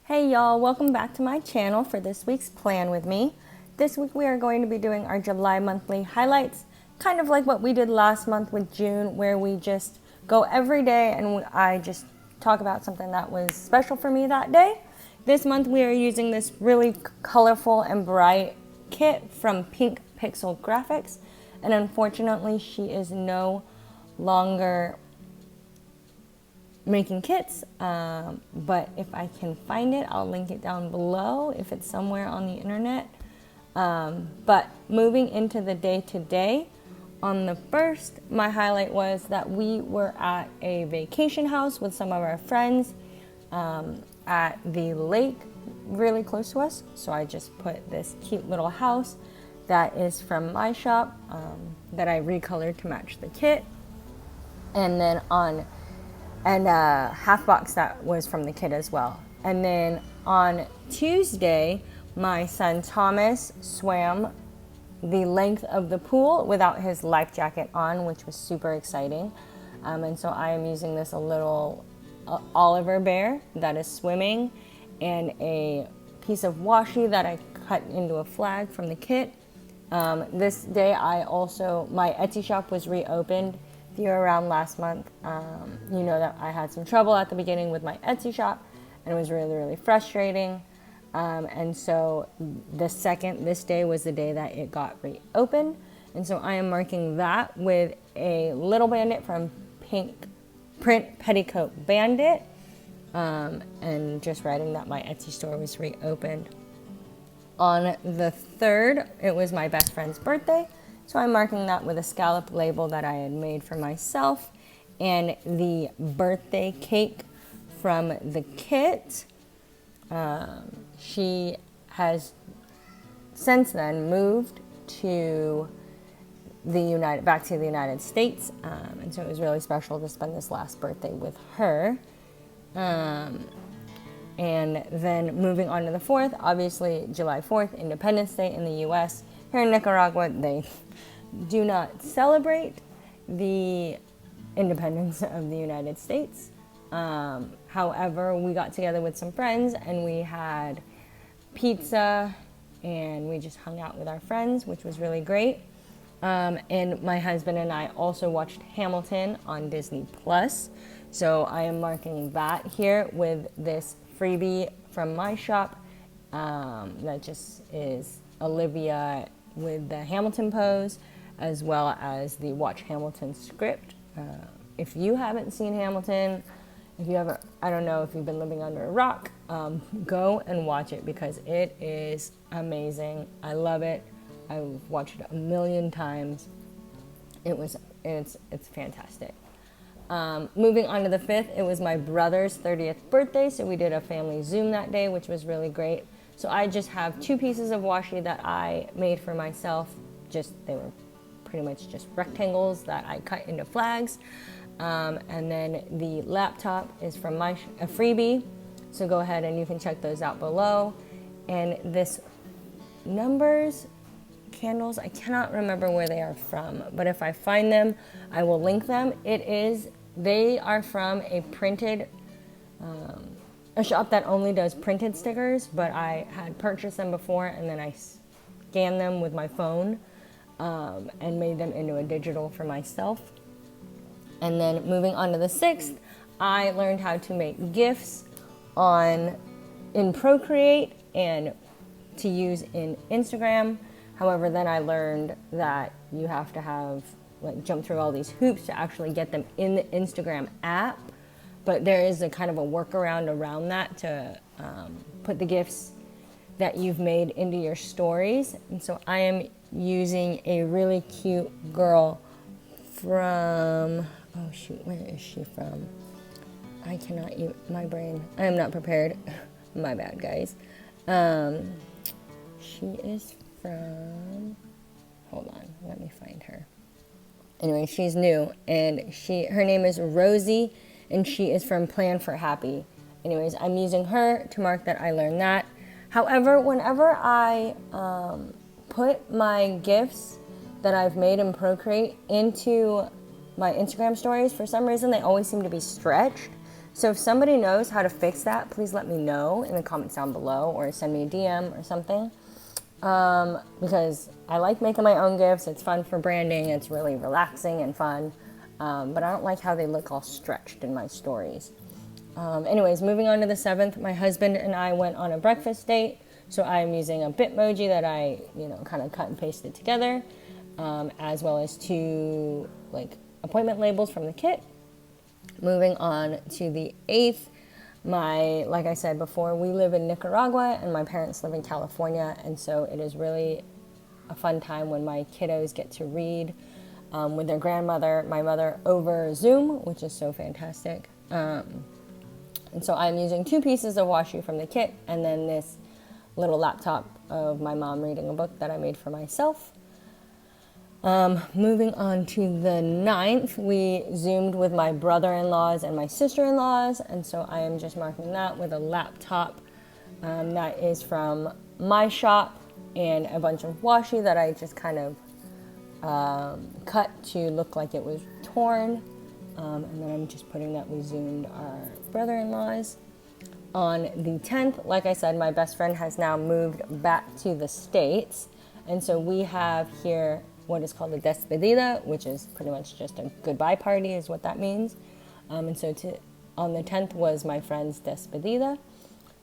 Hey y'all, welcome back to my channel for this week's plan with me. This week we are going to be doing our July monthly highlights, kind of like what we did last month with June, where we just go every day and I just talk about something that was special for me that day. This month we are using this really colorful and bright kit from Pink Pixel Graphics, and unfortunately she is no longer making kits, but if I can find it, I'll link it down below if it's somewhere on the internet. But moving into the day-to-day, on the first, my highlight was that we were at a vacation house with some of our friends at the lake really close to us. So I just put this cute little house that is from my shop that I recolored to match the kit. And then a half box that was from the kit as well. And then on Tuesday, my son Thomas swam the length of the pool without his life jacket on, which was super exciting. And so I am using this a little Oliver bear that is swimming and a piece of washi that I cut into a flag from the kit. This day my Etsy shop was reopened. If you were around last month, you know that I had some trouble at the beginning with my Etsy shop, and it was really, really frustrating. And so this day was the day that it got reopened. And so I am marking that with a little bandit from Pink Print Petticoat Bandit, and just writing that my Etsy store was reopened. On the 3rd, it was my best friend's birthday. So I'm marking that with a scallop label that I had made for myself and the birthday cake from the kit. She has since then moved to back to the United States, and so it was really special to spend this last birthday with her. And then moving on to the 4th, obviously July 4th, Independence Day in the U.S. Here in Nicaragua, they do not celebrate the independence of the United States. However, we got together with some friends and we had pizza and we just hung out with our friends, which was really great. And my husband and I also watched Hamilton on Disney Plus. So I am marking that here with this freebie from my shop that just is Olivia with the Hamilton pose, as well as the Watch Hamilton script. If you haven't seen Hamilton, I don't know if you've been living under a rock, go and watch it because it is amazing. I love it. I've watched it a million times. It's fantastic. Moving on to the 5th, it was my brother's 30th birthday, so we did a family Zoom that day, which was really great. So I just have 2 pieces of washi that I made for myself. They were pretty much just rectangles that I cut into flags. And then the laptop is from a freebie. So go ahead and you can check those out below. And this numbers candles, I cannot remember where they are from, but if I find them, I will link them. They are from a shop that only does printed stickers, but I had purchased them before and then I scanned them with my phone and made them into a digital for myself. And then moving on to the 6th, I learned how to make GIFs in Procreate and to use in Instagram. However, then I learned that you have to jump through all these hoops to actually get them in the Instagram app. But there is a kind of a workaround around that to put the GIFs that you've made into your stories. And so I am using a really cute girl from, oh shoot, where is she from? I cannot use my brain. I am not prepared. My bad, guys. She is from, hold on, let me find her. Anyway, she's new, and her name is Rosie, and she is from Plan for Happy. Anyways, I'm using her to mark that I learned that. However, whenever I put my GIFs that I've made in Procreate into my Instagram stories. For some reason, they always seem to be stretched. So if somebody knows how to fix that, please let me know in the comments down below or send me a DM or something. Because I like making my own GIFs. It's fun for branding. It's really relaxing and fun. But I don't like how they look all stretched in my stories. Anyways, moving on to the 7th, my husband and I went on a breakfast date. So I'm using a Bitmoji that I, kind of cut and pasted together, as well as 2 appointment labels from the kit. Moving on to the 8th, like I said before, we live in Nicaragua and my parents live in California, and so it is really a fun time when my kiddos get to read with their grandmother, my mother, over Zoom, which is so fantastic. And so I'm using 2 pieces of washi from the kit and then this little laptop of my mom reading a book that I made for myself. Moving on to the 9th, we Zoomed with my brother-in-laws and my sister-in-laws, and so I am just marking that with a laptop that is from my shop and a bunch of washi that I just kind of cut to look like it was torn, and then I'm just putting that we Zoomed our brother-in-laws. On the 10th, like I said, my best friend has now moved back to the States, and so we have here what is called a despedida, which is pretty much just a goodbye party is what that means. And so on the 10th was my friend's despedida.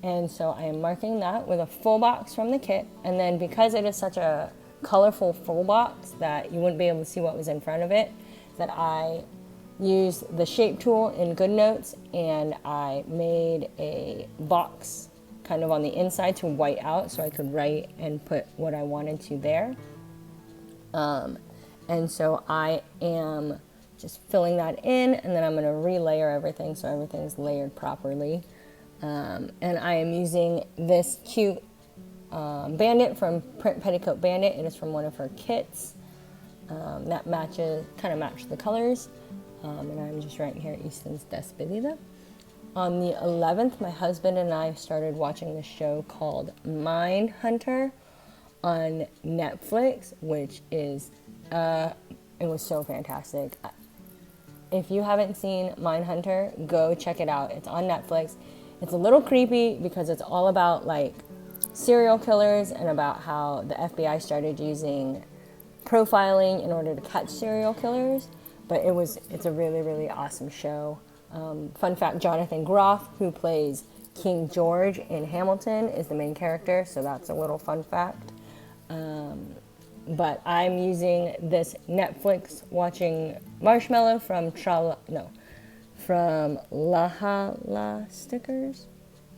And so I am marking that with a full box from the kit. And then because it is such a colorful full box that you wouldn't be able to see what was in front of it, that I used the shape tool in Goodnotes and I made a box kind of on the inside to white out so I could write and put what I wanted to there. And so I am just filling that in, and then I'm going to relayer everything so everything's layered properly. And I am using this cute bandit from Print Petticoat Bandit. It is from one of her kits that kind of match the colors. And I'm just writing here Easton's Despedida. On the 11th, my husband and I started watching this show called Mindhunter on Netflix, which is it was so fantastic. If you haven't seen Mindhunter, go check it out. It's on Netflix. It's a little creepy because it's all about serial killers and about how the FBI started using profiling in order to catch serial killers. But it's a really, really awesome show. Fun fact, Jonathan Groff, who plays King George in Hamilton, is the main character, so that's a little fun fact. But I'm using this Netflix watching marshmallow from Lahala Stickers.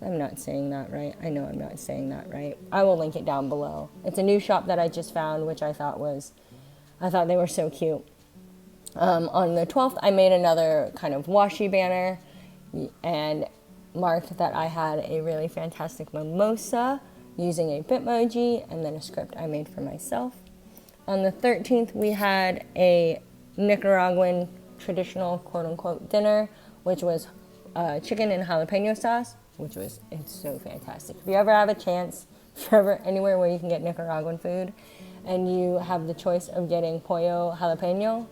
I'm not saying that right. I know I'm not saying that right. I will link it down below. It's a new shop that I just found, which I thought they were so cute. On the 12th, I made another kind of washi banner and marked that I had a really fantastic mimosa using a Bitmoji and then a script I made for myself. On the 13th, we had a Nicaraguan traditional quote-unquote dinner, which was chicken and jalapeno sauce, it's so fantastic. If you ever have a chance, if you're ever anywhere where you can get Nicaraguan food and you have the choice of getting pollo jalapeno,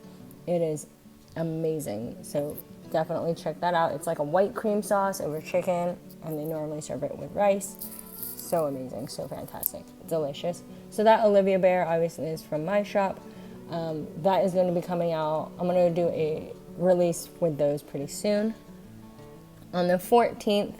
it is amazing. So definitely check that out. It's like a white cream sauce over chicken, and they normally serve it with rice. So amazing, so fantastic, delicious. So that Olivia Bear obviously is from my shop. That is going to be coming out. I'm going to do a release with those pretty soon. On the 14th,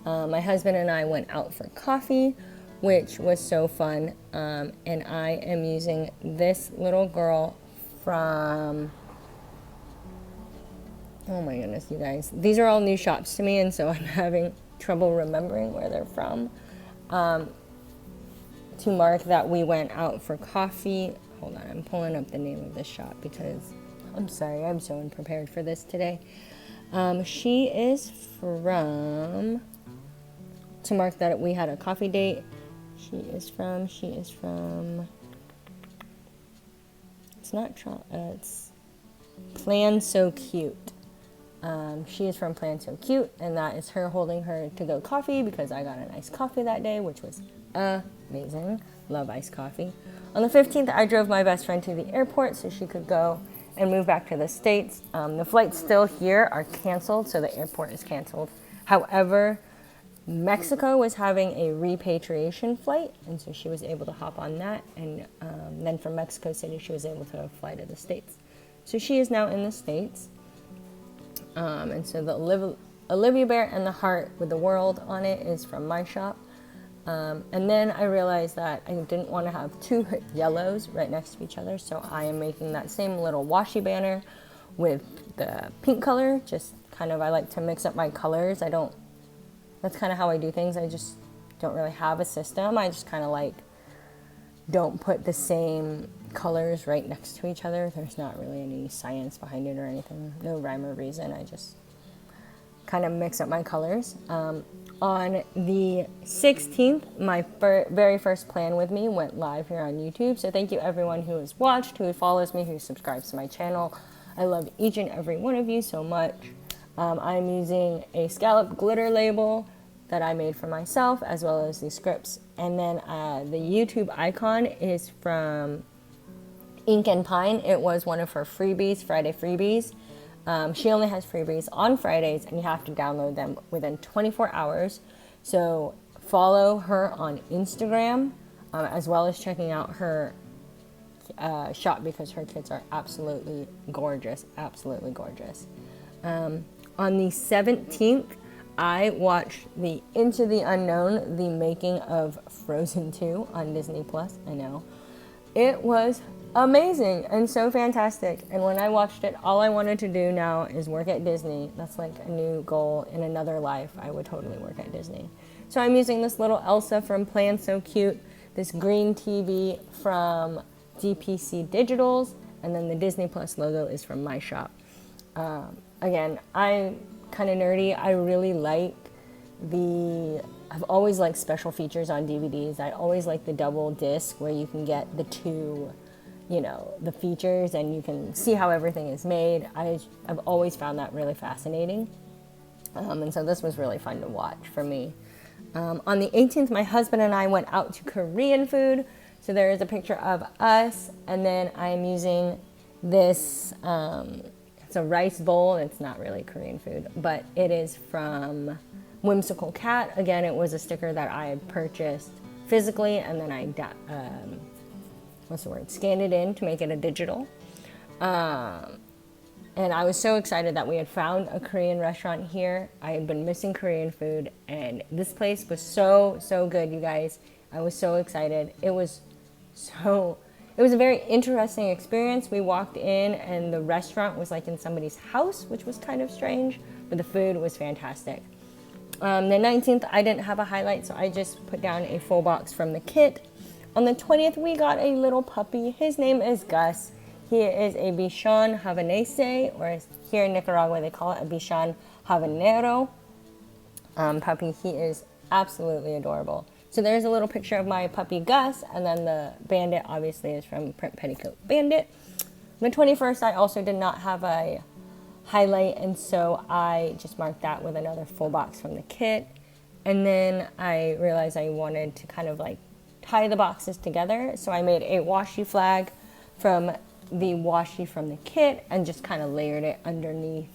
my husband and I went out for coffee, which was so fun. And I am using this little girl from, oh my goodness, you guys. These are all new shops to me, and so I'm having trouble remembering where they're from. To mark that we went out for coffee. Hold on, I'm pulling up the name of this shop because I'm sorry, I'm so unprepared for this today. She is from, to mark that we had a coffee date, she is from, it's Plan So Cute. She is from Plan So Cute, and that is her holding her to-go coffee because I got a nice coffee that day, which was amazing. love iced coffee. On the 15th, I drove my best friend to the airport so she could go and move back to the States. The flights still here are canceled, so the airport is canceled. However, Mexico was having a repatriation flight, and so she was able to hop on that, and then from Mexico City she was able to fly to the States. So she is now in the States, and so the Olivia Bear and the heart with the world on it is from my shop. And then I realized that I didn't want to have two yellows right next to each other, so I am making that same little washi banner with the pink color. Just kind of, I like to mix up my colors. That's kind of how I do things. I just don't really have a system. I just kind of like don't put the same colors right next to each other. There's not really any science behind it or anything. No rhyme or reason. I just kind of mix up my colors. On the 16th, my very first plan with me went live here on YouTube. So thank you everyone who has watched, who follows me, who subscribes to my channel. I love each and every one of you so much. I'm using a scallop glitter label that I made for myself, as well as the scripts. And then the YouTube icon is from Ink and Pine. It was one of her freebies, Friday freebies. She only has freebies on Fridays, and you have to download them within 24 hours. So follow her on Instagram, as well as checking out her shop, because her kits are absolutely gorgeous, absolutely gorgeous. On the 17th, I watched the Into the Unknown, the making of Frozen 2 on Disney Plus. I know. It was amazing and so fantastic. And when I watched it, all I wanted to do now is work at Disney. That's like a new goal in another life. I would totally work at Disney. So I'm using this little Elsa from Plan So Cute, this green TV from DPC Digitals, and then the Disney Plus logo is from my shop. Again, I'm kind of nerdy. I really like I've always liked special features on DVDs. I always like the double disc where you can get the two, the features and you can see how everything is made. I've always found that really fascinating. And so this was really fun to watch for me. On the 18th, my husband and I went out to Korean food. So there is a picture of us, and then I'm using this, it's a rice bowl. It's not really Korean food, but it is from Whimsical Cat. Again, it was a sticker that I had purchased physically, and then I scanned it in to make it a digital. And I was so excited that we had found a Korean restaurant here. I had been missing Korean food, and this place was so good, you guys. I was so excited. It was a very interesting experience. We walked in and the restaurant was like in somebody's house, which was kind of strange, but the food was fantastic. The 19th, I didn't have a highlight, so I just put down a full box from the kit. On the 20th, we got a little puppy. His name is Gus. He is a Bichon Havanese, or here in Nicaragua, they call it a Bichon Habanero puppy. He is absolutely adorable. So there's a little picture of my puppy Gus, and then the bandit obviously is from Print Petticoat Bandit. The 21st, I also did not have a highlight, and so I just marked that with another full box from the kit. And then I realized I wanted to kind of like tie the boxes together, so I made a washi flag from the washi from the kit and just kind of layered it underneath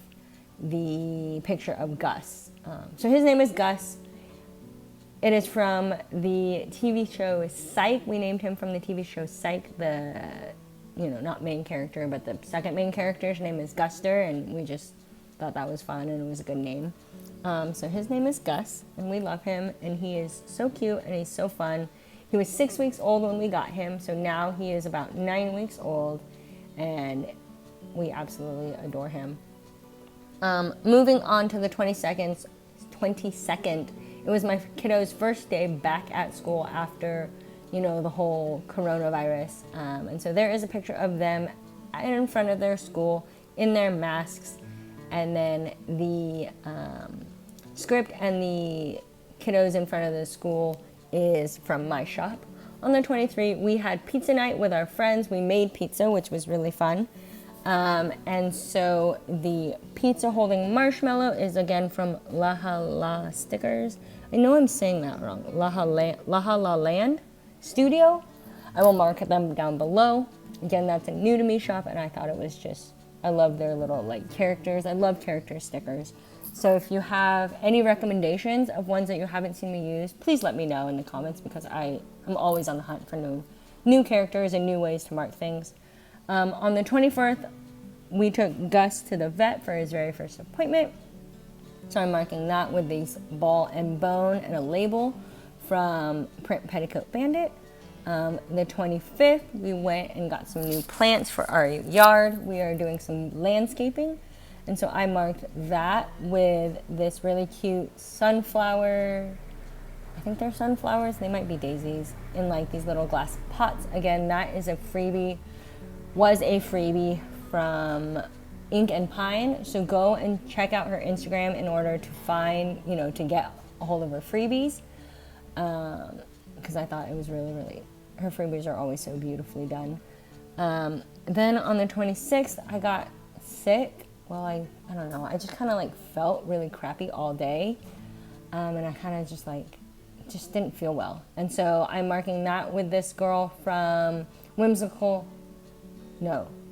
the picture of Gus. So his name is Gus. It is from the TV show Psych. We named him from the TV show Psych. The, not main character, but the second main character's name is Guster, and we just thought that was fun and it was a good name. So his name is Gus, and we love him, and he is so cute and he's so fun. He was 6 weeks old when we got him, so now he is about 9 weeks old, and we absolutely adore him. Moving on to the 22nd, it was my kiddo's first day back at school after, the whole coronavirus. And so there is a picture of them in front of their school in their masks. And then the script and the kiddos in front of the school is from my shop. On the 23rd, we had pizza night with our friends. We made pizza, which was really fun. And so the pizza holding marshmallow is again from La Hala Stickers. I know I'm saying that wrong. La Hala Land Studio. I will mark them down below. Again, that's a new to me shop, and I thought it was just, I love their little like characters. I love character stickers. So if you have any recommendations of ones that you haven't seen me use, please let me know in the comments, because I'm always on the hunt for new characters and new ways to mark things. On the 24th, we took Gus to the vet for his very first appointment. So I'm marking that with these ball and bone and a label from Print Petticoat Bandit. The 25th, we went and got some new plants for our yard. We are doing some landscaping. And so I marked that with this really cute sunflower. I think they're sunflowers. They might be daisies in like these little glass pots. Again, that is was a freebie from Ink and Pine. So go and check out her Instagram in order to find, to get a hold of her freebies. Because I thought it was really, her freebies are always so beautifully done. Then on the 26th, I got sick. Well, I don't know. I just kind of like felt really crappy all day. And I kind of just didn't feel well. And so I'm marking that with this girl from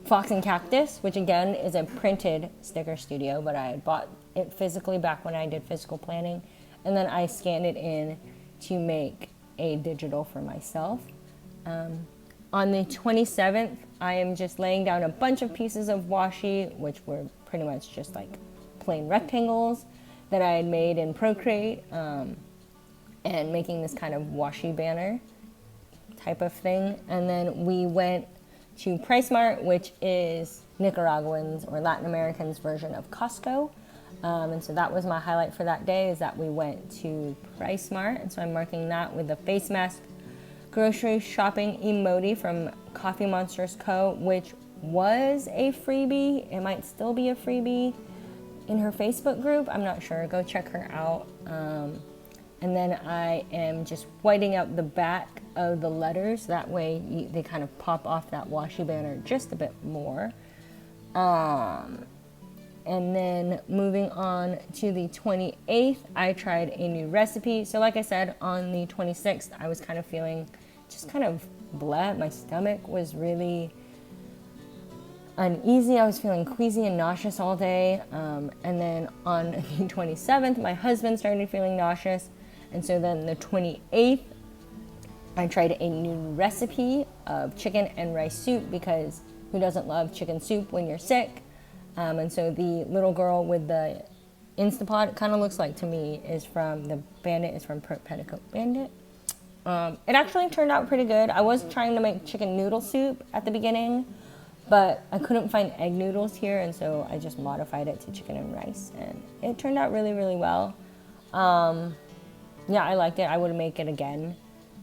Fox and Cactus, which again is a printed sticker studio, but I had bought it physically back when I did physical planning. And then I scanned it in to make a digital for myself. On the 27th, I am just laying down a bunch of pieces of washi, which were pretty much just like plain rectangles that I had made in Procreate, and making this kind of washi banner type of thing. And then we went to PriceMart, which is Nicaraguans or Latin Americans' version of Costco. And so that was my highlight for that day, is that we went to PriceMart. And so I'm marking that with the face mask grocery shopping emoji from Coffee Monsters Co., which was a freebie. It might still be a freebie in her Facebook group. I'm not sure. Go check her out. And then I am just whiting out the back of the letters. That way they kind of pop off that washi banner just a bit more. And then moving on to the 28th, I tried a new recipe. So like I said, on the 26th, I was kind of feeling just kind of bleh. My stomach was really uneasy. I was feeling queasy and nauseous all day. And then on the 27th, my husband started feeling nauseous. And so then the 28th, I tried a new recipe of chicken and rice soup, because who doesn't love chicken soup when you're sick? And so the little girl with the Instapot, it kind of looks like to me, is from the Bandit, is from Petticoat Bandit. It actually turned out pretty good. I was trying to make chicken noodle soup at the beginning, but I couldn't find egg noodles here, and so I just modified it to chicken and rice, and it turned out really, really well. Yeah, I liked it. I would make it again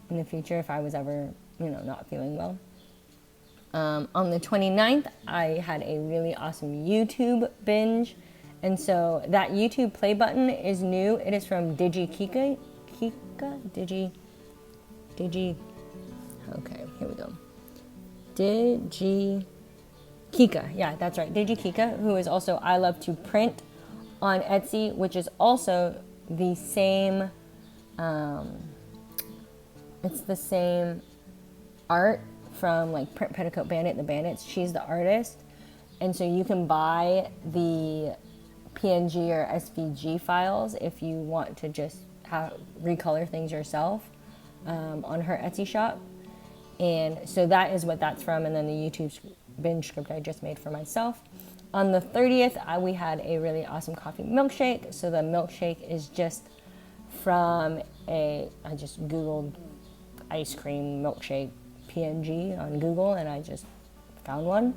in the future if I was ever, not feeling well. On the 29th, I had a really awesome YouTube binge. And so that YouTube play button is new. It is from okay, here we go. Kika, yeah, that's right. Kika, who is also I Love to Print on Etsy, which is also the same, it's the same art from like Print Petticoat Bandit, the Bandits. She's the artist. And so you can buy the PNG or SVG files if you want to just recolor things yourself on her Etsy shop. And so that is what that's from. And then the YouTube binge script I just made for myself. On the 30th, we had a really awesome coffee milkshake. So the milkshake is just from I just Googled ice cream milkshake PNG on Google, and I just found one.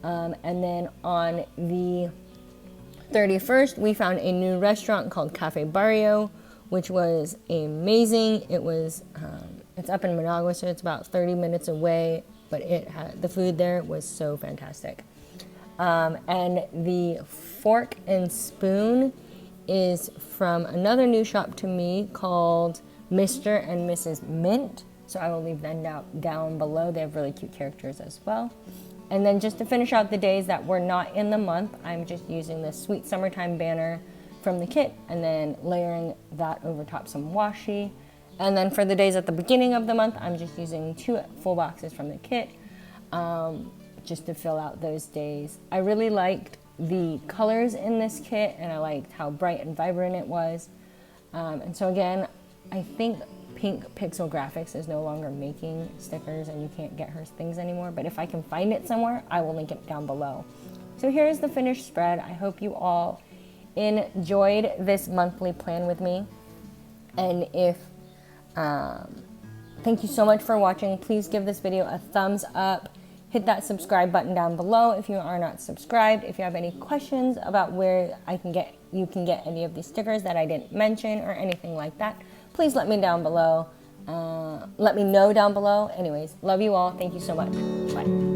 And then on the 31st, we found a new restaurant called Cafe Barrio, which was amazing. It was, it's up in Managua, so it's about 30 minutes away, but the food there was so fantastic. And the fork and spoon is from another new shop to me called Mr. and Mrs. Mint. So I will leave them down below. They have really cute characters as well. And then just to finish out the days that were not in the month, I'm just using this Sweet Summertime banner from the kit and then layering that over top some washi. And then for the days at the beginning of the month, I'm just using 2 full boxes from the kit, just to fill out those days. I really liked the colors in this kit, and I liked how bright and vibrant it was. And so again, I think Pink Pixel Graphics is no longer making stickers and you can't get her things anymore, but if I can find it somewhere, I will link it down below. So here's the finished spread. I hope you all enjoyed this monthly plan with me. And if, thank you so much for watching. Please give this video a thumbs up. Hit that subscribe button down below if you are not subscribed. If you have any questions about where you can get any of these stickers that I didn't mention or anything like that, please let me down below. Let me know down below. Anyways, love you all. Thank you so much. Bye.